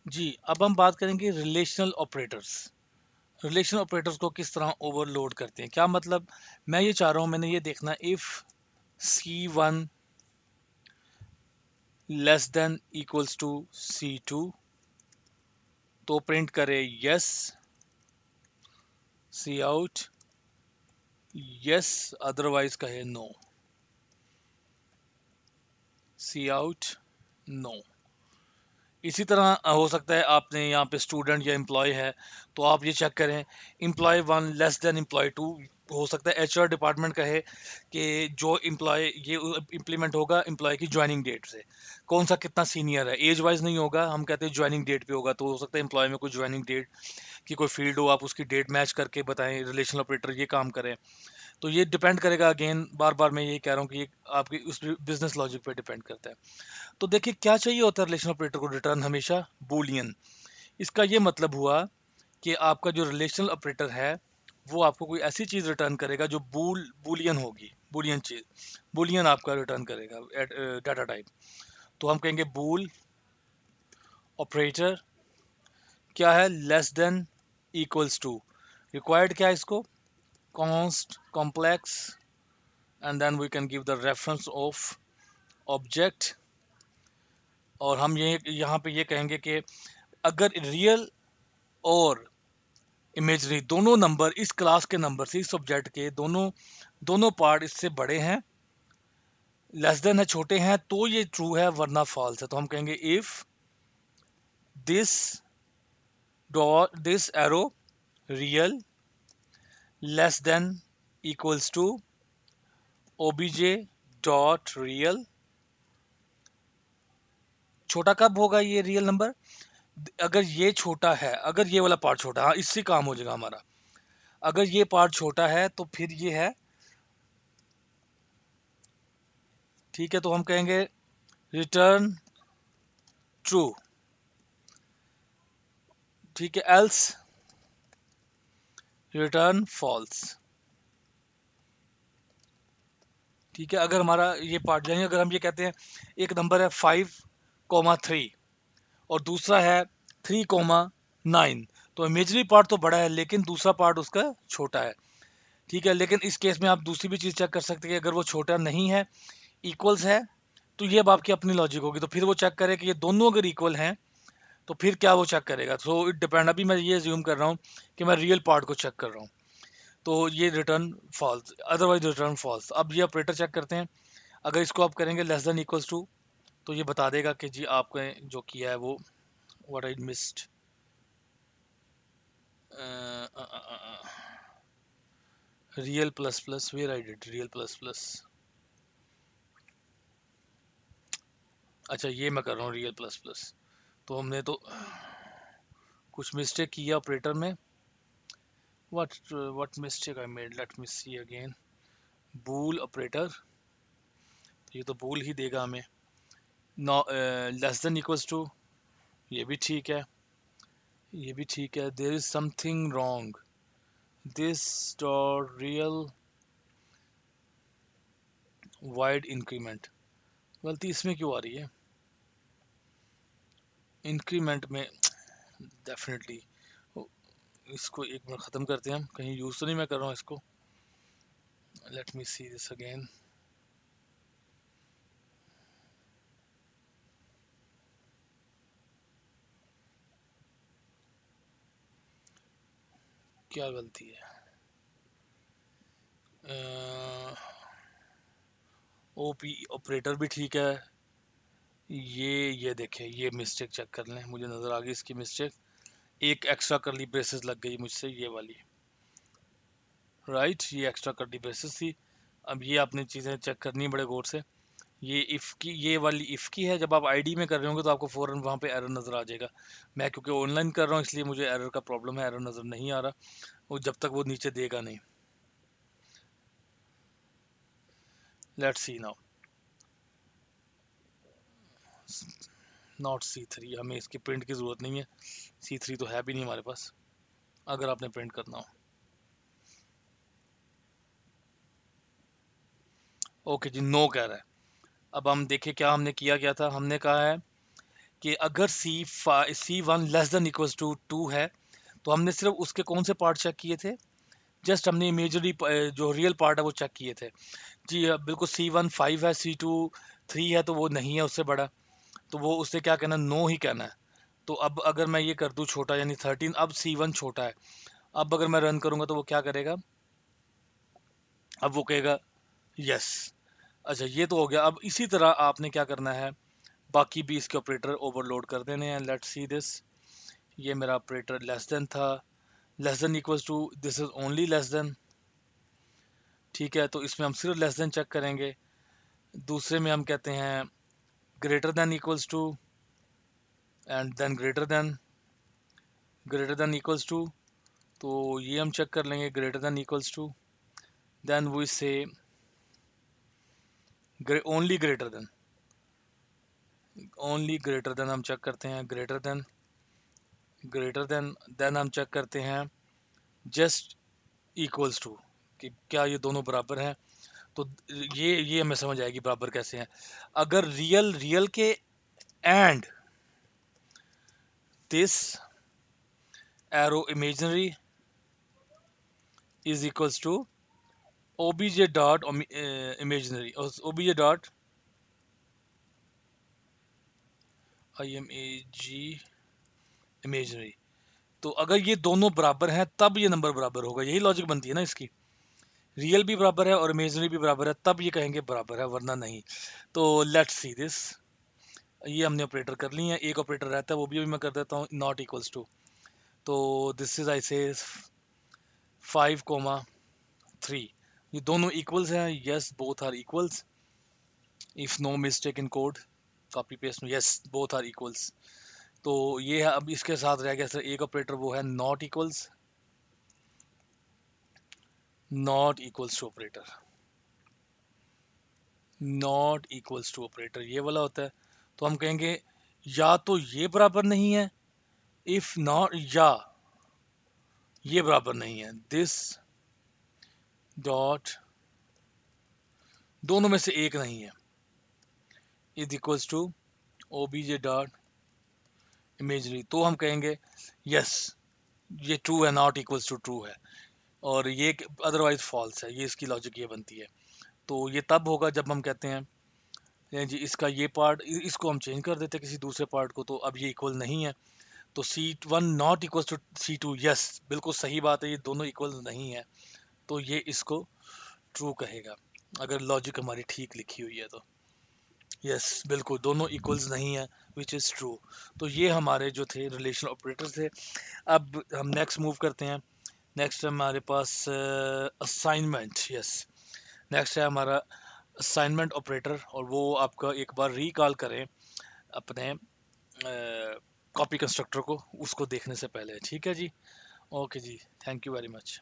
जी, अब हम बात करेंगे रिलेशनल ऑपरेटर्स। रिलेशनल ऑपरेटर्स को किस तरह ओवरलोड करते हैं, क्या मतलब। मैं ये चाह रहा हूं, मैंने ये देखना, if C1 less than equals to C2 तो प्रिंट करे yes, C out yes, otherwise कहे नो, सी आउट नो। इसी तरह हो सकता है आपने यहाँ पे स्टूडेंट या एम्प्लॉय है, तो आप ये चेक करें employ one less than employ two. हो सकता है एचआर डिपार्टमेंट कहे कि जो एम्प्लॉय ये इम्प्लीमेंट होगा एम्प्लॉय की ज्वाइनिंग डेट से, कौन सा कितना सीनियर है, एज वाइज नहीं होगा, हम कहते हैं ज्वाइनिंग डेट पे होगा। तो हो सकता है एम्प्लॉय में कोई ज्वाइनिंग डेट की कोई फील्ड हो, आप उसकी डेट मैच करके बताएं रिलेशनल ऑपरेटर ये काम करें। तो ये डिपेंड करेगा, अगेन बार बार मैं ये कह रहा हूँ कि ये आपकी उस बिजनेस लॉजिक पे डिपेंड करता है। तो देखिए क्या चाहिए होता है रिलेशन ऑपरेटर को, रिटर्न हमेशा बूलियन। इसका ये मतलब हुआ कि आपका जो रिलेशनल ऑपरेटर है वो आपको कोई ऐसी चीज रिटर्न करेगा जो बूलियन होगी, बूलियन चीज, बूलियन आपका रिटर्न करेगा डाटा टाइप। तो हम कहेंगे बूल ऑपरेटर क्या है, less than equals to, required क्या है इसको, const complex, and then we can give the reference of object. और हम ये यहाँ पे ये कहेंगे कि अगर रियल और इमेजरी दोनों नंबर इस क्लास के नंबर से, इस ऑब्जेक्ट के दोनों दोनों पार्ट इससे बड़े हैं, लेस देन है, छोटे हैं, तो ये ट्रू है वरना फॉल्स है। तो हम कहेंगे if this dot this arrow real less than equals to OBJ dot real. छोटा कब होगा ये रियल नंबर, अगर ये छोटा है, अगर ये वाला पार्ट छोटा है, हाँ इससे काम हो जाएगा हमारा। अगर ये पार्ट छोटा है तो फिर ये है, ठीक है। तो हम कहेंगे रिटर्न ट्रू, ठीक है, एल्स रिटर्न फॉल्स। ठीक है, अगर हमारा ये पार्ट जाएंगे, अगर हम ये कहते हैं एक नंबर है 5,3 और दूसरा है 3,9, तो इमेजरी पार्ट तो बड़ा है लेकिन दूसरा पार्ट उसका छोटा है। ठीक है, लेकिन इस केस में आप दूसरी भी चीज चेक कर सकते हैं कि अगर वो छोटा नहीं है, इक्वल्स है, तो ये अब आपकी अपनी लॉजिक होगी। तो फिर वो चेक करे कि ये दोनों अगर इक्वल हैं तो फिर क्या वो चेक करेगा। सो इट डिपेंड, अभी मैं ये ज्यूम कर रहा हूँ कि मैं रियल पार्ट को चेक कर रहा हूँ, तो ये return false, otherwise return false. अब ये ऑपरेटर चेक करते हैं, अगर इसको आप करेंगे लेस देन इक्वल्स टू तो ये बता देगा कि जी आपने जो किया है वो, what I missed, real plus plus, where I did real plus plus, अच्छा ये मैं कर रहा हूँ रियल प्लस प्लस। तो हमने तो कुछ मिस्टेक किया ऑपरेटर में, what mistake I made, let me see again. Bool operator, ये तो बूल ही देगा हमें, no less than equals to, ये भी ठीक है, ये भी ठीक है। There is something wrong, this dot real wide increment, गलती इसमें क्यों आ रही है, इंक्रीमेंट में डेफिनेटली। इसको एक मिनट ख़त्म करते हैं, हम कहीं यूज़ तो नहीं मैं कर रहा हूँ इसको, late me see this again. क्या गलती है, ओपी ऑपरेटर भी ठीक है, ये देखें, ये मिस्टेक चेक कर लें, मुझे नज़र आ गई इसकी मिस्टेक, एक एक्स्ट्रा करली ब्रेसेस लग गई मुझसे, ये वाली, राइट, ये एक्स्ट्रा करली ब्रेसेस थी। अब ये आपने चीज़ें चेक करनी है बड़े गौर से। ये इफ़ की, ये वाली इफ़ की है, जब आप आईडी में कर रहे होंगे तो आपको फ़ौरन वहाँ पे एरर नज़र आ जाएगा। मैं क्योंकि ऑनलाइन कर रहा हूँ इसलिए मुझे एरर का प्रॉब्लम है, एरर नज़र नहीं आ रहा, वो जब तक वो नीचे देगा नहीं। Let's see now, not C3, हमें इसकी प्रिंट की ज़रूरत नहीं है, C3 तो है भी नहीं हमारे पास अगर आपने प्रिंट करना हो। ओके जी, नो कह रहा है। अब हम देखें क्या हमने किया, क्या था, हमने कहा है कि अगर C1 less than equals to 2 है, तो हमने सिर्फ उसके कौन से पार्ट चेक किए थे? जस्ट हमने इमेजरी जो रियल पार्ट है वो चेक किए थे। जी बिल्कुल, C1 5 है, C2 3 है, तो वो नहीं है उससे बड़ा, तो वो उससे क्या कहना, नो ही कहना है। तो अब अगर मैं ये कर दूं छोटा, यानी 13, अब C1 छोटा है, अब अगर मैं रन करूंगा तो वो क्या करेगा? अब वो कहेगा यस। अच्छा, ये तो हो गया। अब इसी तरह आपने क्या करना है, बाकी भी इसके ऑपरेटर ओवरलोड कर देने हैं। Let's see this. ये मेरा ऑपरेटर लेस देन था, less than equals to, this is only less than. ठीक है, तो इसमें हम सिर्फ लेस देन चेक करेंगे। दूसरे में हम कहते हैं greater than equals to, and then greater than equals to, तो ये हम चेक कर लेंगे greater than equals to. Then we say only greater than हम चेक करते हैं, देन हम चेक करते हैं जस्ट इक्वल्स टू, कि क्या ये दोनों बराबर हैं। तो ये हमें समझ आएगी बराबर कैसे हैं। अगर रियल रियल के and this arrow imaginary is equals to obj dot imaginary, obj dot imag imaginary. तो अगर ये दोनों बराबर हैं तब ये नंबर बराबर होगा, यही लॉजिक बनती है ना इसकी। रियल भी बराबर है और इमेजिनरी भी बराबर है, तब ये कहेंगे बराबर है, वरना नहीं। तो लेट्स सी दिस। ये हमने ऑपरेटर कर लिए हैं, एक ऑपरेटर रहता है, वो भी अभी मैं कर देता हूँ, नॉट इक्वल्स टू। तो दिस इज आई से 5,3। ये दोनों इक्वल्स हैं, yes both are equals, if no mistake in code, copy paste में, यस बोथ आर इक्वल्स। तो ये है। अब इसके साथ रह गया सर एक ऑपरेटर, वो है not equals to operator. Not equals to operator ये वाला होता है। तो हम कहेंगे या तो ये बराबर नहीं है, इफ नॉट, या ये बराबर नहीं है, दिस डॉट, दोनों में से एक नहीं है, is equals to obj dot imagery. तो हम कहेंगे यस ये ट्रू है, नॉट इक्वल्स टू ट्रू है, और ये अदरवाइज फॉल्स है। ये इसकी लॉजिक ये बनती है। तो ये तब होगा जब हम कहते हैं ये जी इसका ये पार्ट, इसको हम चेंज कर देते हैं किसी दूसरे पार्ट को, तो अब ये इक्वल नहीं है। तो C1 not equal to C2, yes बिल्कुल सही बात है, ये दोनों इक्वल नहीं है, तो ये इसको ट्रू कहेगा, अगर लॉजिक हमारी ठीक लिखी हुई है तो। यस बिल्कुल दोनों इक्वल्स नहीं है, विच इज़ ट्रू। तो ये हमारे जो थे रिलेशनल ऑपरेटर थे। अब हम नेक्स्ट मूव करते हैं। नेक्स्ट है हमारे पास असाइनमेंट। यस, नेक्स्ट है हमारा असाइनमेंट ऑपरेटर, और वो आपका एक बार रिकॉल करें अपने कॉपी कंस्ट्रक्टर को, उसको देखने से पहले। ठीक है जी, ओके जी, थैंक यू वेरी मच।